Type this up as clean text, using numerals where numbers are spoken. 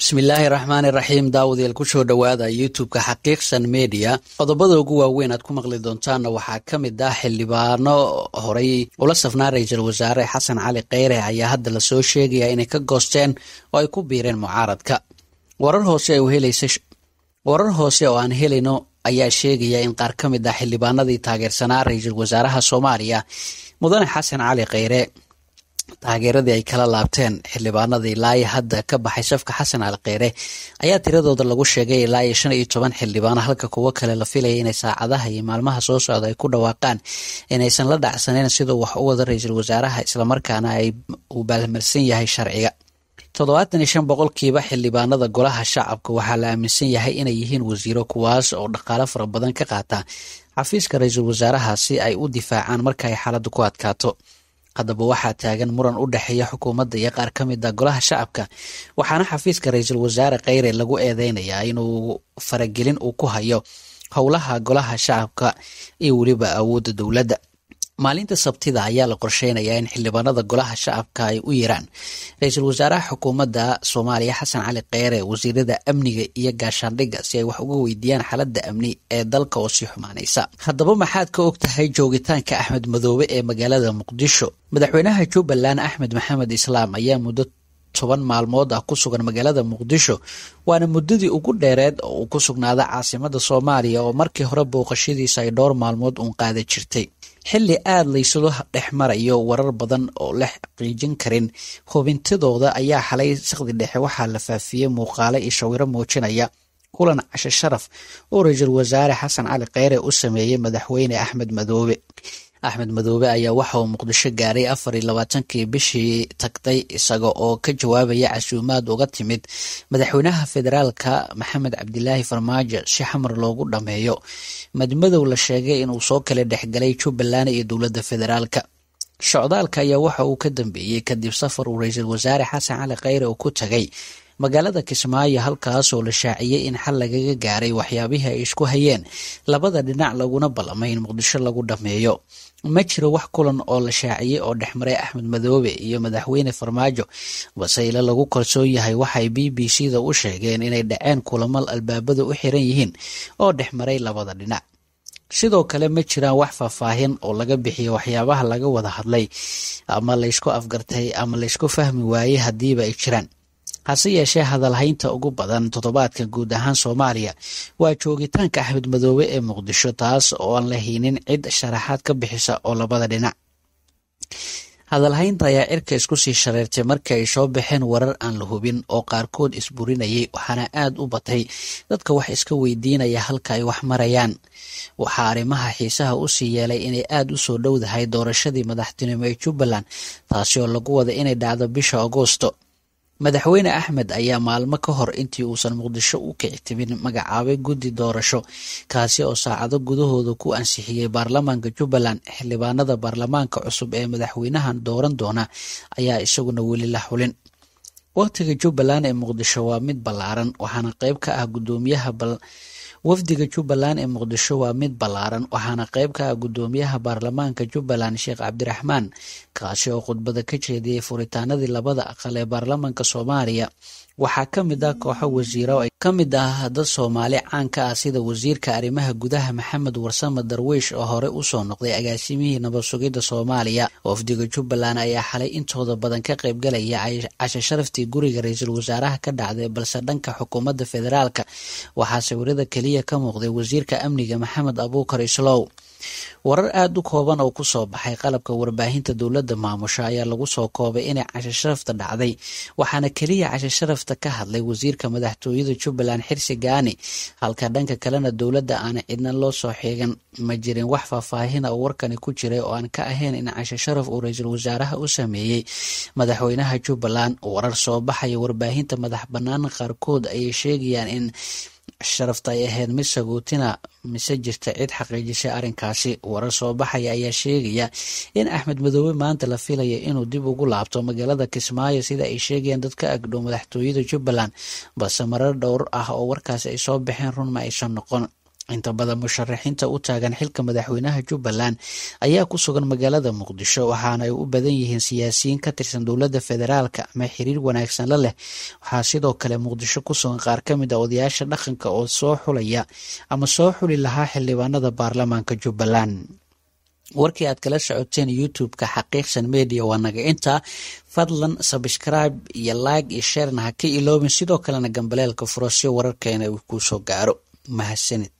bismillaahi raxmaani raxiim daawadayaal kusoo dhowaada youtube-ka xaqiiqsan media qodobada ugu waaweyn aad ku maqli doontaanna waxaa ka mid ah xildhibaano horey ula safnaa ra-iisul wasaare xasan cali kheyre ayaa hadda lasoo sheegaya inay ka goosteen oo ay ku biireen mucaaradka warar hoose oo aan helayno ayaa sheegaya in qaar ka mid ah xildhibaanadii taageersanaa ra-iisul wasaaraha soomaaliya mudane xasan cali kheyre taageeradii ay kala laabteen xildhibaanadii ilaa hadda ka baxay safka xasan cali kheyre ayaa tiradooda lagu sheegay ilaa 15 xildhibaan halka kuwo kale la filaya inay saacadaha iyo maalmaha soo socda ay ku dhawaaqaan inaysan la dhacsaneyn siduu wax u wada ra-iisul wasaaraha islamarkaana uu baalmarsan yahay sharciga 75% xildhibaanada golaha shacabka waxaa la aaminsan yahay inay yihiin wasiiro kuwaas oo dhaqaale fara badan ka qaata xafiiska ra-iisul wasaaraha si ay u difaacaan marka ay xaaladdu ku adkaato. haddaba waxaa taagan muran u dhexeeya xukuumadda iyo qaar ka mid a golaha shacabka waxaana xafiiska ra-iisul wasaare kheyre lagu eedeynayaa inuu faragelin uu ku hayo howlaha golaha shacabka iyo weliba awoodda dowladda. maalinta sabtida ayaa la qorsheynayaa in xildhibaanada golaha shacabka ay u yeeraan ra-iisul wasaaraha xukuumadda soomaaliya xasan cali kheyre wasiirada amniga iyo gaashaandhigga si ay wax uga weydiiyaan xaaladda amni ee dalka oo sii xumaanaysa. haddaba maxaad ka og tahay joogitaanka axmed madoobe ee magaalada muqdisho? madaxweynaha jubbaland axmed maxamed islaam ayaa muddo 10 maalmood ah ku sugan magaalada muqdisho waana muddadii ugu dheereed oo uu ku sugnaada caasimada soomaaliya oo markii hore booqashadiisa ay dhowr maalmood uun qaada jirtay. xilli aad laysula dhex marayo warar badan oo la xaqiijin karin hubintidooda ayaa xalay saqdi dhexe waxaa la faafiyey muuqaale iyo sawiro muujinaya kulan casho sharaf oo ra-iisul wasaare xasan cali kheyre u sameeyey madaxweyne axmed madoobe ayaa waxa uu muqdisho gaaray 24kii bishii tagtay isaga oo ka jawaabaya casuumaad uga timid madaxweynaha federaalka maxamed cabdilaahi farmaajo si xamar loogu dhameeyo madmadow la sheegay inuu soo kala dhexgalay jubbaland iyo dowladda federaalka. socdaalka ayaa waxa uu ka dambeeyey kadib safar uu ra-iisul wasaare xasan cali kheyre uu ku tagay magaalada kismaayo halkaasoo la shaaciyey in xal lagaga gaaray waxyaabihii ay isku hayeen labada dhinac laguna ballamay in muqdisho lagu dhameeyo. ma jiro wax kulan oo la shaaciyey oo dhexmaray axmed madoobe iyo madaxweyne farmaajo balse ila lagu kalsoon yahay waxay BBC-da u sheegeen inay dhaceen kulamo albaabada u xiran yihiin oo dhexmaray labada dhinac. sidoo kale ma jiraan wax faahfaahin oo laga bixiyo waxyaabaha laga wada hadlay ama laysku afgartay ama laysku fahmi waayey haddiiba ay jiraan. hase yeeshee hadalhaynta ugu badan toddobaadka guud ahaan soomaaliya waa joogitaanka axmed madoobe ee muqdisho taas oo aan la haynin cid sharaxaad ka bixisa oo labada dhinac. hadalhaynta ayaa cirka isku sii shareertay markii ay soo baxeen warar aan la hubin oo qaarkood isburinayay waxaana aad u batay dadka wax iska weydiinaya halka ay wax marayaan. waxaa arrimaha xiisaha u sii yeelay inay aad u soo dhowdahay doorashadii madaxtinimo ee jubbaland taasi oo lagu wada inay dhacdo bisha Agoosto. madaxweyne axmed ayaa maalmo ka hor intii uusan muqdisho u kici timin magacaabay guddi doorasho kaasi oo saacado gudahooda ku ansixiyey baarlamaanka jubbaland. xildhibaanada baarlamaanka cusub ee madaxweynahan dooran doona ayaa isaguna weli la xulin. waqtiga jubbaland ee muqdisho waa mid ballaaran waxaana qayb ka ah wafdiga jubbaland ee muqdisho waa mid ballaaran waxaana qayb ka ah gudoomiyaha baarlamaanka jubbaland sheekh cabdiraxmaan kaasi oo khudbada ka jeediyey furitaanadii labada aqal ee baarlamaanka soomaaliya. waxaa ka mid ah kooxo wasiiro ay ka mid ah dad soomaali caan ka ah sida wasiirka arrimaha gudaha maxamed warsame darwiish oo hore usoo noqday agaasimihii nabad sugidda soomaaliya. wafdiga jubbaland ayaa xalay intooda badan ka qaybgalaya casho sharaftii guriga ra-iisul wasaaraha ka dhacday balse dhanka xukuumadda federaalka waxaa sawirada keliya ka muuqday wasiirka amniga maxamed abuukar islow. warar aad u kooban oo kusoo baxay qalabka warbaahinta dowladda maamusha ayaa lagu soo koobay inay casho sharafta dhacday waxaana keliya casho sharafta ka hadlay wasiirka madaxtooyada jubbaland xirsi gaani halka dhanka kalena dowladda aana cidna loo soo xiigan. ma jirin wax faahfaahina oo warkani ku jiray oo aan ka ahayn in casho sharaf uu ra-iisul wasaaraha u sameeyey madaxweynaha jubbaland. warar soo baxaya warbaahinta madax bannaan qaarkood ayay sheegayaan in sharafta ay ahayd mid sagootina mise jirta cid xaqiijisay arrinkaasi. warar soo baxaya ayaa sheegaya in axmed madoobe maanta la filaya inuu dib ugu laabto magaalada kismaayo sida ay sheegayaan dadka agdhow madaxtooyada jubbaland balse marar dhowr ah oo warkaasi ay soo baxeen run ma aysan noqon. inta badan musharaxiinta u taagan xilka madaxweynaha Jubbaland ayaa ku sugan magaalada Muqdisho waxaana ay u badan yihiin siyaasiyiin ka tirsan dowladda federaalka ama xiriir wanaagsan la leh. Waxaa sidoo kale Muqdisho ku sugan qaar ka mid ah odayaasha dhaqanka oo soo xulaya ama soo xuli lahaa xildhibaanada baarlamaanka Jubbaland. warkii aad kala socoteen YouTube-ka xaqiiqsan media waa naga intaa. fadlan subscribe iyo like iyo share ha ka iloobin, sidoo kalena gambaleelka furo si wararkeena uu ku soo gaaro. mahadsanid.